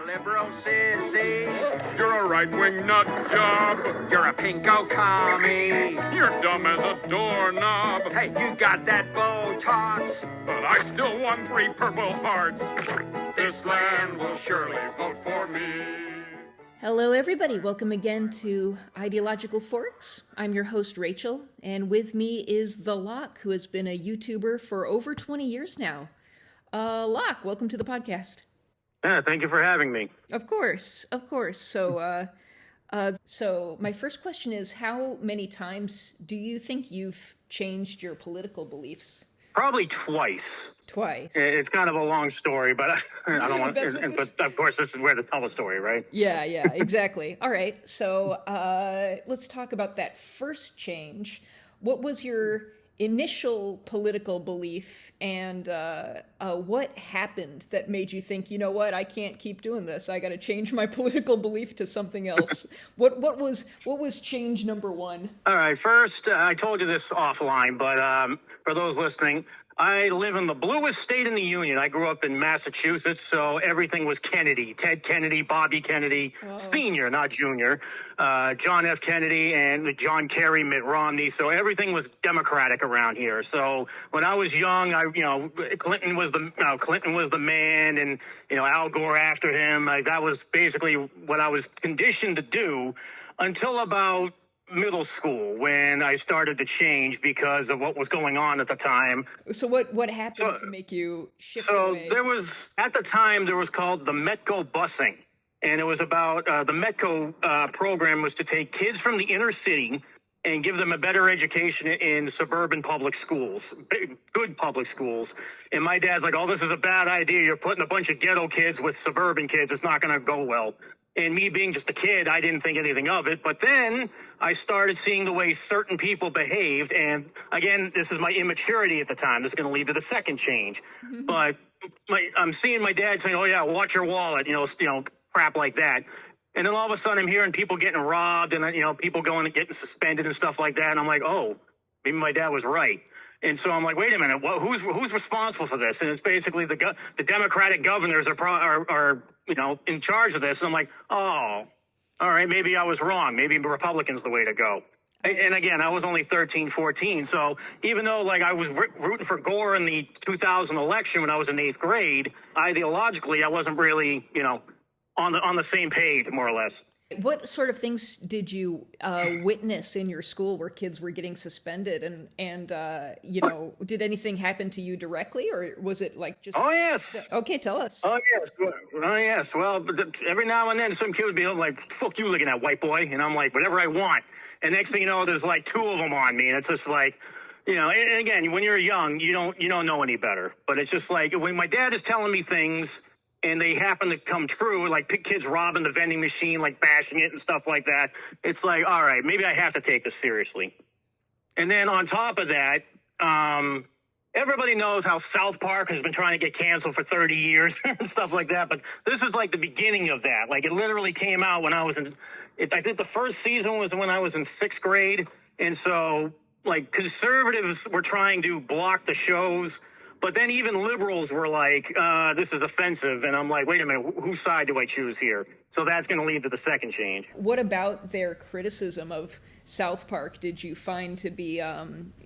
liberal sissy. You're a right-wing nut job. You're a pinko commie. You're dumb as a doorknob. Hey, you got that Botox. But I still won 3 Purple Hearts. This land will surely vote for me. Hello, everybody. Welcome again to Ideological Forks. I'm your host, Rachel, and with me is The Locke, who has been a YouTuber for over 20 years now. Locke, welcome to the podcast. Yeah, thank you for having me. Of course. So my first question is, how many times do you think you've changed your political beliefs? Probably twice. Twice. It's kind of a long story, but I don't want. But of course, this is where to tell the story, right? Yeah, exactly. All right, so let's talk about that first change. What was your initial political belief, and what happened that made you think, you know what, I can't keep doing this. I got to change my political belief to something else. What was change number one? All right, first, I told you this offline, but for those listening, I live in the bluest state in the Union. I grew up in Massachusetts, so everything was Kennedy. Ted Kennedy, Bobby Kennedy, Senior, not Junior, John F. Kennedy, and John Kerry, Mitt Romney. So everything was Democratic around here. So when I was young, Clinton was the man, and Al Gore after him. That was basically what I was conditioned to do until about middle school, when I started to change because of what was going on at the time. So what happened to make you shift away? There was, at the time, there was called the Metco busing. And it was about, the Metco program was to take kids from the inner city and give them a better education in suburban public schools, good public schools. And my dad's like, oh, this is a bad idea. You're putting a bunch of ghetto kids with suburban kids. It's not going to go well. And me being just a kid, I didn't think anything of it. But then I started seeing the way certain people behaved. And again, this is my immaturity at the time. This is going to lead to the second change. Mm-hmm. But I'm seeing my dad saying, oh, yeah, watch your wallet, crap like that. And then all of a sudden I'm hearing people getting robbed and, people going and getting suspended and stuff like that. And I'm like, oh, maybe my dad was right. And so I'm like, wait a minute, who's responsible for this? And it's basically the Democratic governors are in charge of this. And I'm like, oh, all right, maybe I was wrong. Maybe Republicans the way to go. And again, I was only 13, 14. So even though I was rooting for Gore in the 2000 election when I was in 8th grade, ideologically, I wasn't really, on the same page, more or less. What sort of things did you witness in your school where kids were getting suspended, and did anything happen to you directly, or was it just? Oh yes. Okay, tell us. Oh yes. Well, every now and then some kid would be like, "Fuck you, looking at white boy," and I'm like, "Whatever I want." And next thing you know, there's 2 of them on me, and it's just like, And again, when you're young, you don't know any better. But it's just like when my dad is telling me things, and they happen to come true, kids robbing the vending machine, bashing it and stuff like that. It's like, all right, maybe I have to take this seriously. And then on top of that, everybody knows how South Park has been trying to get canceled for 30 years and stuff like that. But this is the beginning of that. It literally came out when I was I think the first season was when I was in 6th grade. And so conservatives were trying to block the shows. But then even liberals were like, this is offensive. And I'm like, wait a minute, whose side do I choose here? So that's going to lead to the second change. What about their criticism of South Park did you find to be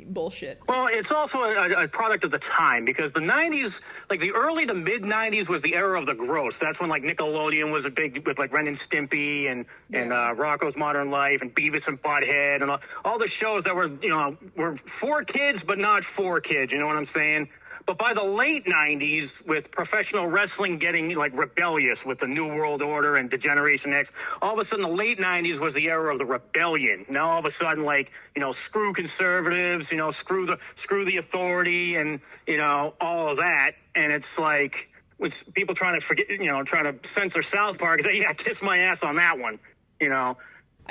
bullshit? Well, it's also a product of the time, because the 90s, the early to mid 90s was the era of the gross. That's when Nickelodeon was a big, with Ren and Stimpy and Rocko's Modern Life and Beavis and Butthead and all the shows that were for kids, but not for kids. You know what I'm saying? But by the late 90s, with professional wrestling getting rebellious with the New World Order and Degeneration X, all of a sudden the late 90s was the era of the rebellion. Now all of a sudden, screw conservatives, screw the authority and, all of that. And it's when people trying to forget, trying to censor South Park, say, yeah, kiss my ass on that one,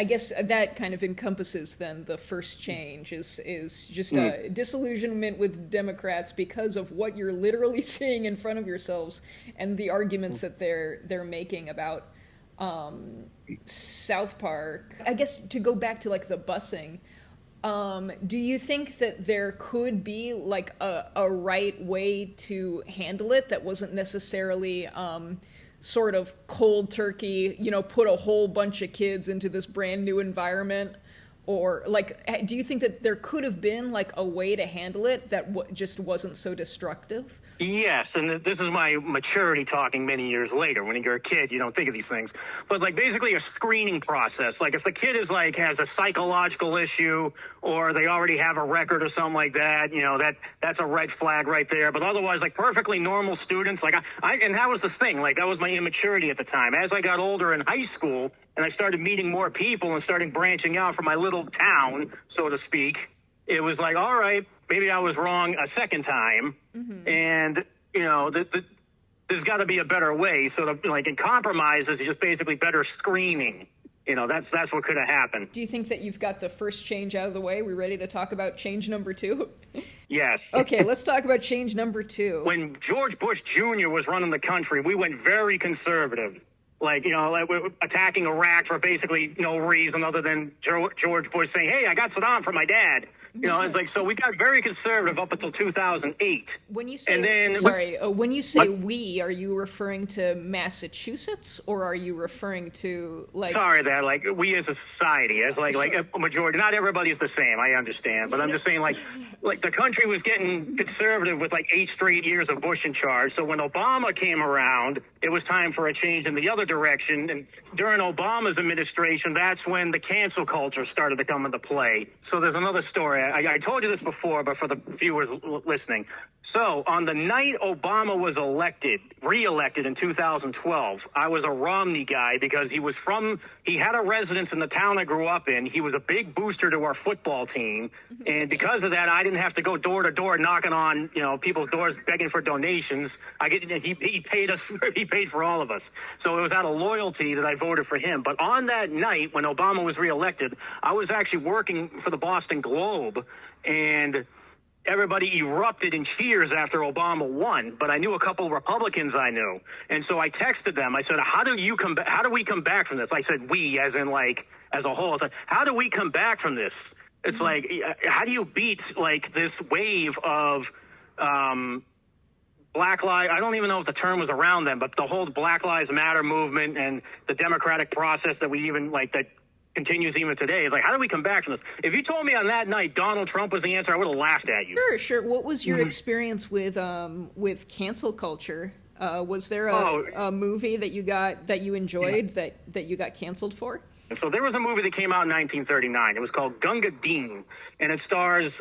I guess that kind of encompasses then the first change is just a disillusionment with Democrats because of what you're literally seeing in front of yourselves and the arguments that they're making about South Park. I guess to go back to the busing, do you think that there could be a right way to handle it that wasn't necessarily sort of cold turkey, put a whole bunch of kids into this brand new environment? Or, like, do you think that there could have been, like, a way to handle it that just wasn't so destructive? Yes, and this is my maturity talking many years later. When you're a kid, you don't think of these things. But, like, basically a screening process. Like, if the kid is, like, has a psychological issue or they already have a record or something like that, that's a red flag right there. But otherwise, like, perfectly normal students, like, and that was the thing. Like, that was my immaturity at the time. As I got older in high school and I started meeting more people and starting branching out from my little town, so to speak, it was like, all right, maybe I was wrong a second time. Mm-hmm. And, there's got to be a better way. So, in compromise is just basically better screening. That's what could have happened. Do you think that you've got the first change out of the way? We ready to talk about change number 2? Yes. Okay, let's talk about change number 2. When George Bush Jr. was running the country, we went very conservative. Like, we're attacking Iraq for basically no reason other than George Bush saying, hey, I got Saddam from my dad. It's like, so we got very conservative up until 2008. When you say, when you say we, are you referring to Massachusetts or are you referring to, like... Sorry, we as a society, as like a majority, not everybody is the same, I understand. But I'm just saying, like the country was getting conservative with 8 straight years of Bush in charge. So when Obama came around, it was time for a change in the other direction. And during Obama's administration, that's when the cancel culture started to come into play. So there's another story. I told you this before, but for the viewers listening. So on the night Obama was re-elected in 2012, I was a Romney guy because he had a residence in the town I grew up in. He was a big booster to our football team. And because of that, I didn't have to go door to door knocking on, people's doors begging for donations. He paid for all of us. So it was out of loyalty that I voted for him. But on that night when Obama was reelected, I was actually working for the Boston Globe, and everybody erupted in cheers after Obama won, but I knew a couple of Republicans I knew. And so I texted them. I said, how do we come back from this? I said, we, as in as a whole. Like, how do we come back from this? It's like, how do you beat this wave of Black Lives, I don't even know if the term was around then, but the whole Black Lives Matter movement and the democratic process that we even that continues even today. It's like, how do we come back from this? If you told me on that night Donald Trump was the answer, I would have laughed at you. Sure. What was your experience with cancel culture? Was there a movie that you enjoyed that you got canceled for? So there was a movie that came out in 1939. It was called Gunga Din, and it stars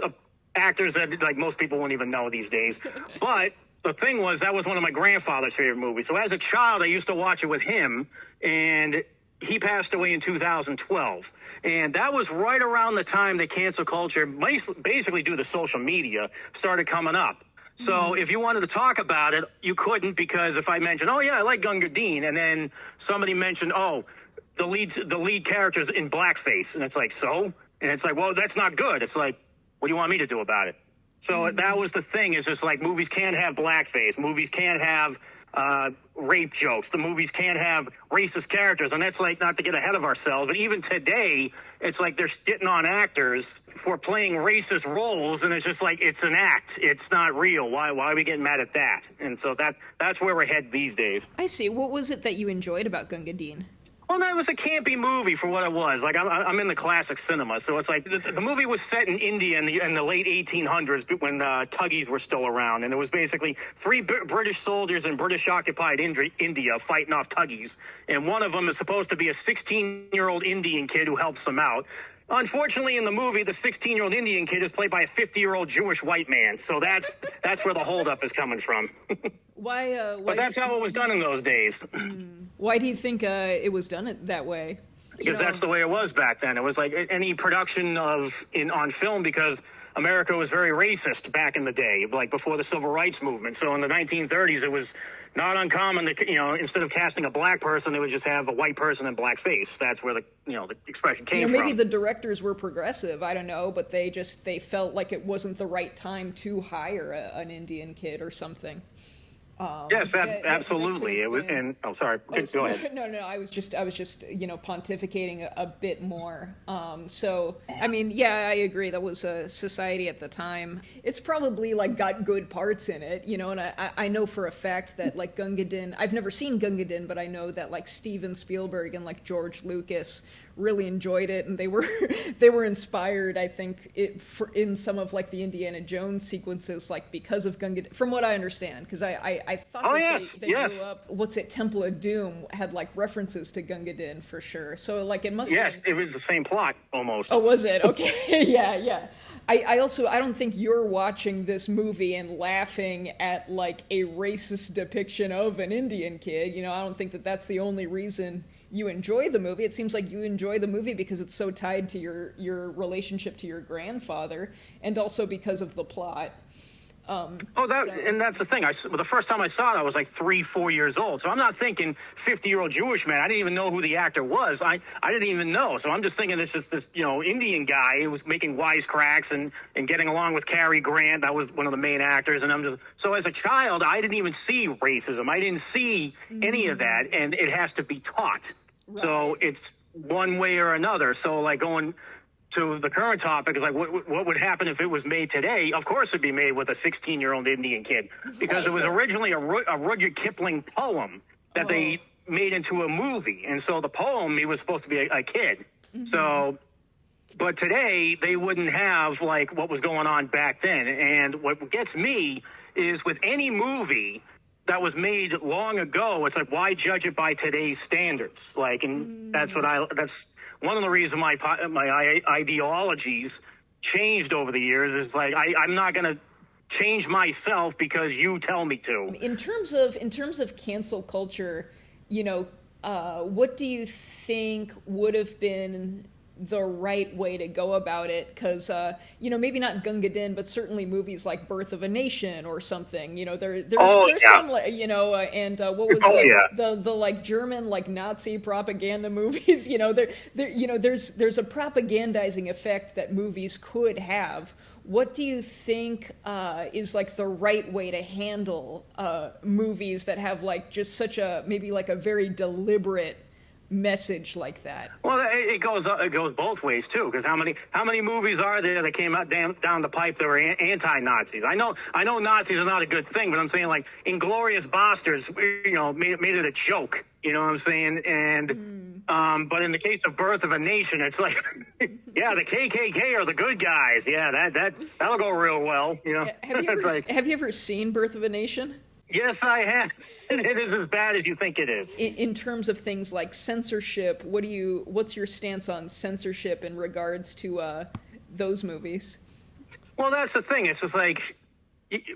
actors that most people won't even know these days. But the thing was, that was one of my grandfather's favorite movies. So as a child, I used to watch it with him, and he passed away in 2012. And that was right around the time that cancel culture, basically due to social media, started coming up. So if you wanted to talk about it, you couldn't, because if I mentioned, oh, yeah, I like Gunga Din, and then somebody mentioned, oh, the lead character's in blackface. And it's like, so? And it's like, well, that's not good. It's like, what do you want me to do about it? So that was the thing, is just movies can't have blackface. Movies can't have rape jokes. The movies can't have racist characters. And that's not to get ahead of ourselves, but even today, it's they're shitting on actors for playing racist roles. And it's just it's an act. It's not real. Why are we getting mad at that? And so that's where we're headed these days. I see. What was it that you enjoyed about Gunga Din? Well, no, it was a campy movie for what it was. I'm in the classic cinema, so it's the movie was set in India in the late 1800s when Thuggees were still around, and it was basically 3 British soldiers in British-occupied India fighting off Thuggees, and one of them is supposed to be a 16-year-old Indian kid who helps them out. Unfortunately, in the movie, the 16-year-old Indian kid is played by a 50-year-old Jewish white man, so that's where the holdup is coming from. Why? But that's how it was done in those days. Why do you think it was done that way? Because that's the way it was back then. It was any production on film, because America was very racist back in the day, before the Civil Rights Movement. So in the 1930s, it was not uncommon to, instead of casting a black person, they would just have a white person in blackface. That's where the expression came from. Maybe the directors were progressive, I don't know, but they felt like it wasn't the right time to hire an Indian kid or something. Yes, that absolutely. could It was, explain- and sorry, Oh, go ahead. No. I was just, pontificating a bit more. So, I mean, yeah, I agree. That was a society at the time. It's probably like got good parts in it, and I know for a fact that like Gunga Din. I've never seen Gunga Din, but I know that like Steven Spielberg and like George Lucas really enjoyed it, and they were they were inspired, I think, in some of like the Indiana Jones sequences, like because of Gunga Din, from what I understand, because I thought they yes. grew up. What's it? Temple of Doom had like references to Gunga Din for sure. So like it must. Yes, have been... it was the same plot almost. Oh, was it? Okay, yeah. I also, I don't think you're watching this movie and laughing at like a racist depiction of an Indian kid. I don't think that that's the only reason you enjoy the movie. It seems like you enjoy the movie because it's so tied to your relationship to your grandfather, and also because of the plot. And that's the thing. The first time I saw it, I was like 3-4 years old. So I'm not thinking 50-year-old Jewish man. I didn't even know who the actor was. I didn't even know. So I'm just thinking it's just this, Indian guy who was making wisecracks and getting along with Cary Grant. That was one of the main actors. And so as a child, I didn't even see racism. I didn't see any of that. And it has to be taught. Right. So it's one way or another. So like going to the current topic is like, what would happen if it was made today? Of course it'd be made with a 16-year-old Indian kid, because it was originally a Rudyard Kipling poem that they made into a movie. And so the poem, he was supposed to be a kid. Mm-hmm. So, but today they wouldn't have like what was going on back then. And what gets me is with any movie that was made long ago, it's like, why judge it by today's standards? Like, and that's one of the reasons my ideologies changed over the years. Is like I'm not going to change myself because you tell me to. In terms of cancel culture, what do you think would have been the right way to go about it? Because maybe not Gunga Din, but certainly movies like Birth of a Nation or something. There's some and what was the like German like Nazi propaganda movies. There's a propagandizing effect that movies could have. What do you think is like the right way to handle movies that have like just such a maybe like a very deliberate message like that? Well, it goes both ways too, because how many movies are there that came out down the pipe that were anti-Nazis? I know Nazis are not a good thing, but I'm saying like Inglourious Basterds, made it a joke. You know what I'm saying? And but in the case of Birth of a Nation, it's like, yeah, the KKK are the good guys. Yeah, that'll go real well. Have you ever seen Birth of a Nation? Yes, I have. And it is as bad as you think it is. In terms of things like censorship, what's your stance on censorship in regards to those movies? Well, that's the thing. It's just like,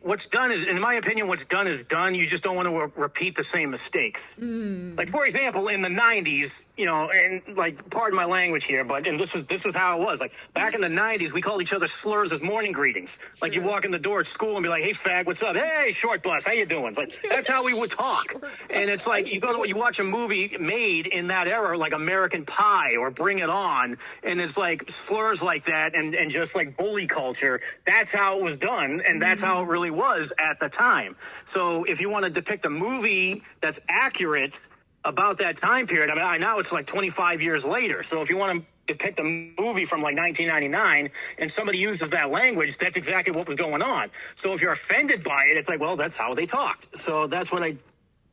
what's done is, in my opinion, what's done is done. You just don't want to repeat the same mistakes. Like, for example, in the 90s, and like, pardon my language here, but this was how it was. Like, back in the 90s, we called each other slurs as morning greetings. Like, you walk in the door at school and be like, hey, fag, what's up? Hey, short bus, how you doing? It's like, that's how we would talk. And it's like, you watch a movie made in that era, like American Pie or Bring It On, and it's like slurs like that and just like bully culture. That's how it was done, and that's how it really was at the time. So if you want to depict a movie that's accurate about that time period, I mean, now it's like 25 years later. So if you want to depict a movie from like 1999 and somebody uses that language, that's exactly what was going on. So if you're offended by it, it's like, well, that's how they talked. So that's what I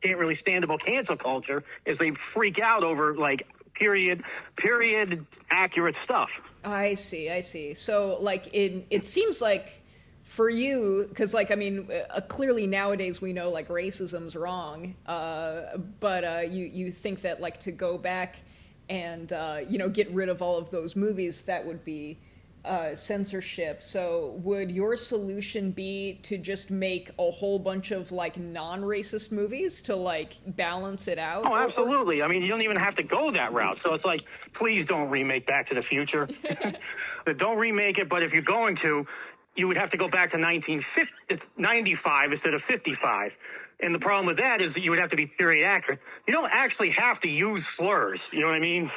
can't really stand about cancel culture, is they freak out over like period accurate stuff. I see. So like it seems like for you, because like, I mean, clearly nowadays we know like racism's wrong, but you think that like to go back and get rid of all of those movies, that would be censorship. So would your solution be to just make a whole bunch of like non-racist movies to like balance it out? Oh, absolutely. I mean, you don't even have to go that route. So it's like, please don't remake Back to the Future. Don't remake it, but if you're going to, you would have to go back to 1995 instead of 55. And the problem with that is that you would have to be period accurate. You don't actually have to use slurs. You know what I mean?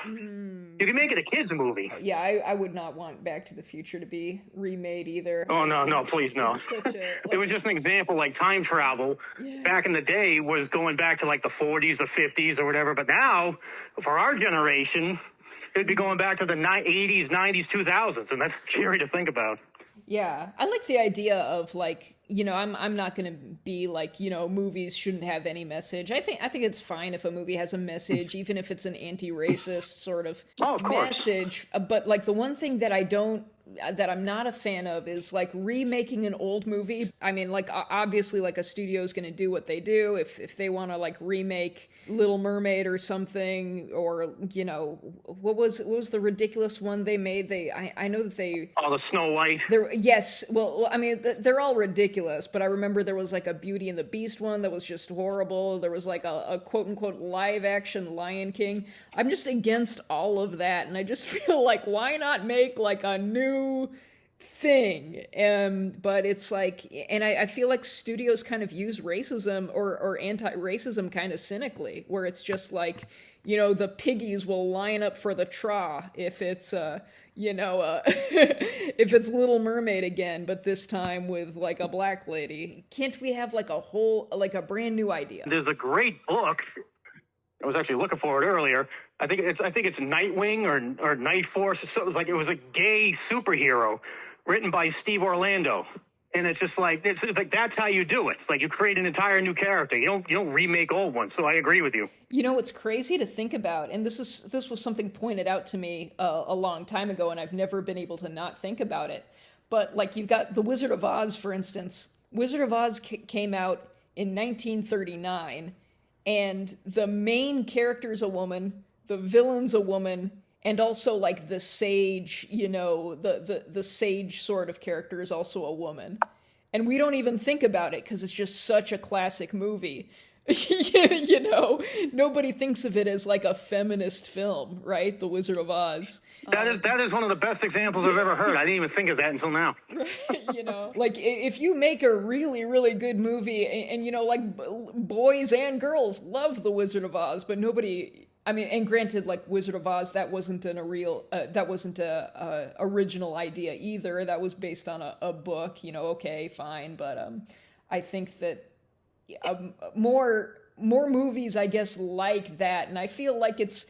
You can make it a kids movie. Yeah, I would not want Back to the Future to be remade either. Oh, no, please, no. It was just an example, like time travel back in the day was going back to like the 40s, the 50s or whatever. But now, for our generation, it'd be going back to the 80s, 90s, 2000s. And that's scary to think about. Yeah, I like the idea of like, you know, I'm not going to be like, you know, movies shouldn't have any message. I think it's fine if a movie has a message, even if it's an anti-racist sort of message. But like the one thing that I'm not a fan of is like remaking an old movie. I mean, like obviously like a studio is going to do what they do. If they want to like remake Little Mermaid or something, or, you know, what was the ridiculous one they made? I know that they... Oh, the Snow White. Yes. Well, I mean, they're all ridiculous, but I remember there was like a Beauty and the Beast one that was just horrible. There was like a quote-unquote live-action Lion King. I'm just against all of that, and I just feel like, why not make like a new thing? But it's like, and I feel like studios kind of use racism or anti-racism kind of cynically, where it's just like, you know, the piggies will line up for the traw if it's if it's Little Mermaid again, but this time with like a black lady. Can't we have like a brand new idea? There's a great book. I was actually looking for it earlier. I think it's Nightwing or Night Force. So it was a gay superhero written by Steve Orlando. And it's just like, it's like, that's how you do it. It's like you create an entire new character. You don't remake old ones. So I agree with you. You know, it's crazy to think about, and this was something pointed out to me a long time ago, and I've never been able to not think about it. But like, you've got The Wizard of Oz, for instance. Wizard of Oz came out in 1939, and the main character's a woman, the villain's a woman, and also like the sage, you know, the sage sort of character is also a woman. And we don't even think about it because it's just such a classic movie. You know, nobody thinks of it as like a feminist film, right? The Wizard of Oz. That is one of the best examples I've ever heard. I didn't even think of that until now. You know, like if you make a really, really good movie and you know, like boys and girls love The Wizard of Oz, but nobody... I mean, and granted, like Wizard of Oz, that wasn't a original idea either. That was based on a book, you know, okay, fine. But I think that more movies, I guess, like that. And I feel like it's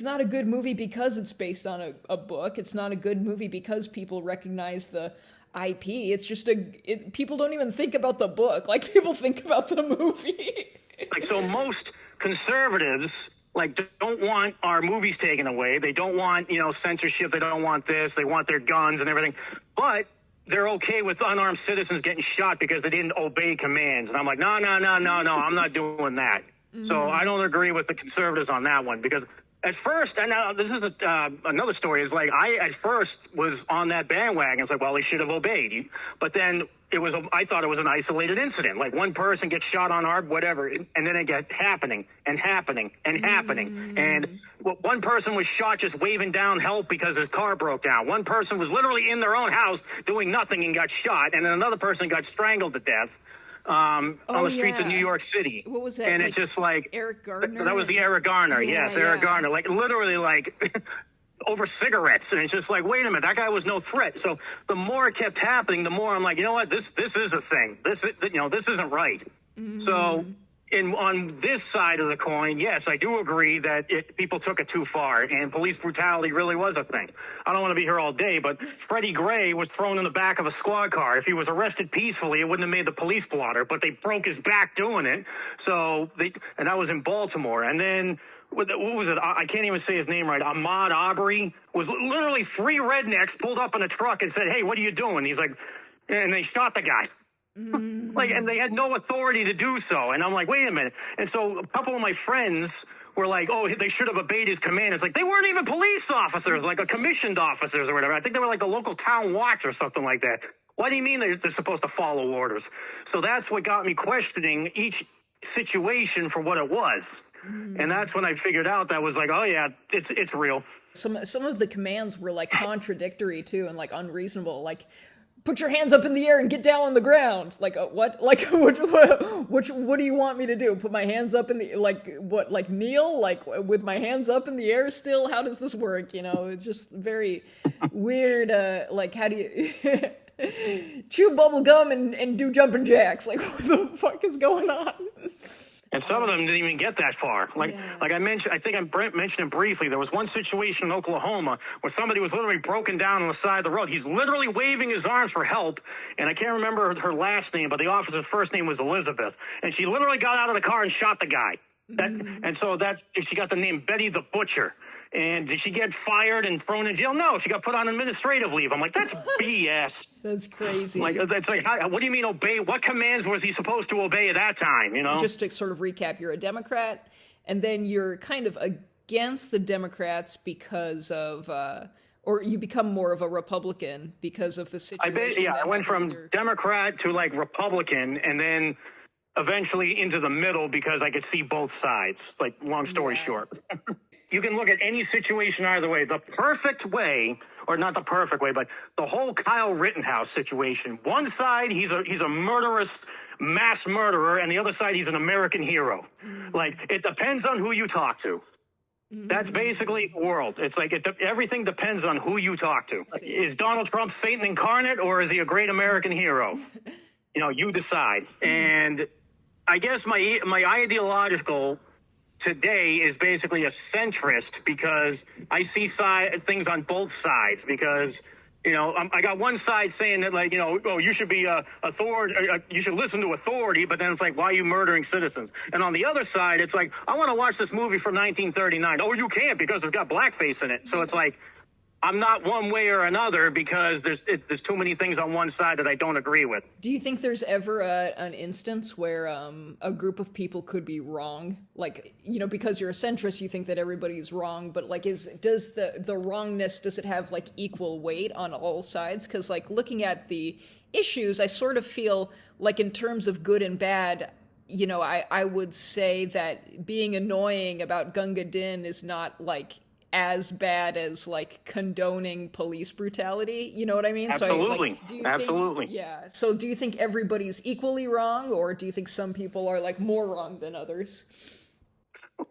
not a good movie because it's based on a book. It's not a good movie because people recognize the IP. It's just people don't even think about the book. Like, people think about the movie. Like, so most conservatives... like, don't want our movies taken away. They don't want, you know, censorship. They don't want this. They want their guns and everything. But they're okay with unarmed citizens getting shot because they didn't obey commands. And I'm like, no, I'm not doing that. Mm-hmm. So I don't agree with the conservatives on that one, because at first, and now this is another story, is like I at first was on that bandwagon. It's like, well, they should have obeyed. But then I thought it was an isolated incident. Like one person gets shot on our whatever, and then it got happening. And one person was shot just waving down help because his car broke down. One person was literally in their own house doing nothing and got shot. And then another person got strangled to death on the streets of New York City. What was that? And it's just like Eric Garner? That was the Eric Garner. Yes, Eric Garner. Like literally like over cigarettes. And it's just like, wait a minute, that guy was no threat. So the more it kept happening, the more I'm like, you know what, this is a thing. This isn't right. Mm-hmm. So on this side of the coin, yes, I do agree that people took it too far, and police brutality really was a thing. I don't want to be here all day, but Freddie Gray was thrown in the back of a squad car. If he was arrested peacefully, it wouldn't have made the police blotter, but they broke his back doing it. And that was in Baltimore. And then what was it? I can't even say his name right. Ahmaud Arbery was literally 3 rednecks pulled up in a truck and said, "Hey, what are you doing?" He's like, and they shot the guy. Like, and they had no authority to do so. And I'm like, wait a minute. And so a couple of my friends were like, oh, they should have obeyed his command. It's like, they weren't even police officers, like a commissioned officers or whatever. I think they were like the local town watch or something like that. Why do you mean they're supposed to follow orders? So that's what got me questioning each situation for what it was. And that's when I figured out that was like, oh yeah, it's real. Some of the commands were like contradictory too, and like unreasonable. Like put your hands up in the air and get down on the ground. Like, what? Like, what do you want me to do? Put my hands up in the, like, what, like, kneel? Like, with my hands up in the air still? How does this work? You know, it's just very weird, like, how do you, chew bubble gum and do jumping jacks? Like, what the fuck is going on? And some of them didn't even get that far. Like I mentioned, I think I mentioned it briefly. There was one situation in Oklahoma where somebody was literally broken down on the side of the road. He's literally waving his arms for help. And I can't remember her last name, but the officer's first name was Elizabeth. And she literally got out of the car and shot the guy. And so she got the name Betty the Butcher. And did she get fired and thrown in jail? No, she got put on administrative leave. I'm like, that's BS. That's crazy. Like, that's like, what do you mean obey? What commands was he supposed to obey at that time, you know? Just to sort of recap, you're a Democrat, and then you're kind of against the Democrats because of, or you become more of a Republican because of the situation. I went from Democrat to, like, Republican, and then eventually into the middle because I could see both sides, like, long story short. You can look at any situation either way. The perfect way, or not the perfect way, but the whole Kyle Rittenhouse situation. One side, he's a murderous mass murderer, and the other side, he's an American hero. Like, it depends on who you talk to. That's basically the world. It's like everything depends on who you talk to. Is Donald Trump Satan incarnate, or is he a great American hero? You know, you decide. And I guess my ideological today is basically a centrist because I see things on both sides because, you know, I got one side saying that, like, you know, oh, you should be you should listen to authority, but then it's like, why are you murdering citizens? And on the other side, it's like, I want to watch this movie from 1939. Oh, you can't because it's got blackface in it. So it's like, I'm not one way or another because there's too many things on one side that I don't agree with. Do you think there's ever an instance where a group of people could be wrong? Like, you know, because you're a centrist, you think that everybody's wrong, but like, does the wrongness, does it have like equal weight on all sides? Because like looking at the issues, I sort of feel like in terms of good and bad, you know, I would say that being annoying about Gunga Din is not like as bad as like condoning police brutality, you know what I mean? Absolutely. Absolutely. So do you think everybody's equally wrong, or do you think some people are like more wrong than others?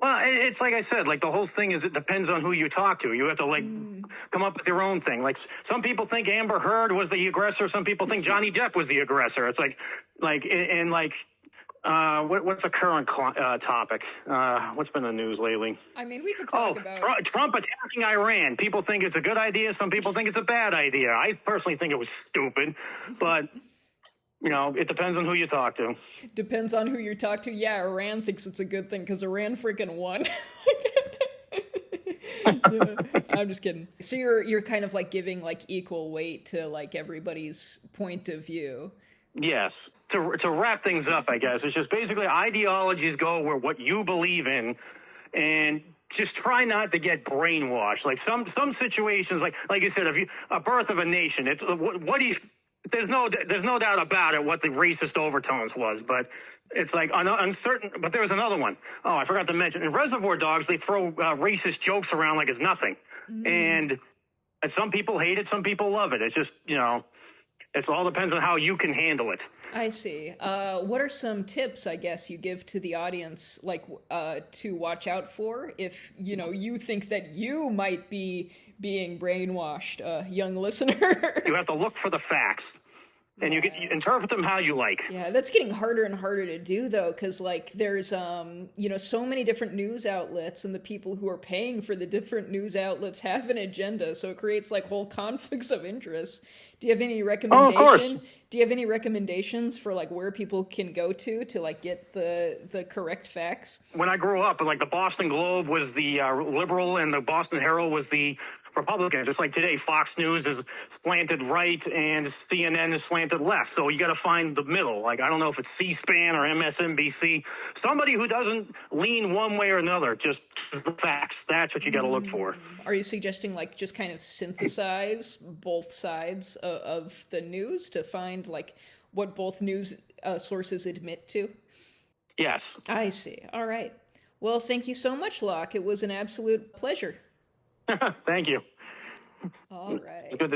Well, it's like I said, like the whole thing is it depends on who you talk to. You have to like come up with your own thing. Like some people think Amber Heard was the aggressor. Some people think Johnny Depp was the aggressor. It's like what's a current topic? What's been in the news lately? I mean, we could talk about Trump attacking Iran. People think it's a good idea. Some people think it's a bad idea. I personally think it was stupid, but you know, it depends on who you talk to. Depends on who you talk to. Yeah, Iran thinks it's a good thing because Iran freaking won. I'm just kidding. So you're kind of like giving like equal weight to like everybody's point of view. Yes. To wrap things up, I guess, it's just basically ideologies go where what you believe in, and just try not to get brainwashed. Like some situations, like you said, a birth of a nation, it's there's no doubt about it what the racist overtones was, but it's like uncertain. But there was another one. Oh, I forgot to mention. In Reservoir Dogs, they throw racist jokes around like it's nothing, and some people hate it, some people love it. It's just, you know. It all depends on how you can handle it. I see. What are some tips, I guess, you give to the audience, like, to watch out for if, you know, you think that you might be being brainwashed, young listener? You have to look for the facts. And you can interpret them how you like. Yeah, that's getting harder and harder to do, though, because, like, there's, you know, so many different news outlets, and the people who are paying for the different news outlets have an agenda, so it creates, like, whole conflicts of interest. Do you have any recommendations? Oh, of course. Do you have any recommendations for, like, where people can go to like, get the correct facts? When I grew up, like, the Boston Globe was the liberal, and the Boston Herald was the Republican. Just like today, Fox News is slanted right and CNN is slanted left. So you got to find the middle. Like, I don't know if it's C-SPAN or MSNBC. Somebody who doesn't lean one way or another, just the facts. That's what you got to look for. Are you suggesting, like, just kind of synthesize both sides of the news to find, like, what both news sources admit to? Yes. I see. All right. Well, thank you so much, Locke. It was an absolute pleasure. Thank you. All right. Good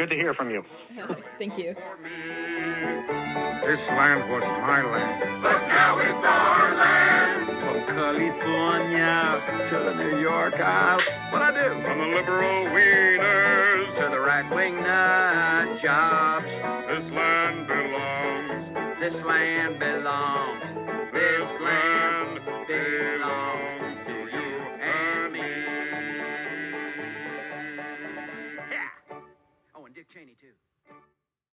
to hear from you. Thank you. For me, this land was my land. But now it's our land. From California to New York, what I do? From the liberal wieners To the right-wing nut jobs. this land belongs. This land belongs. This land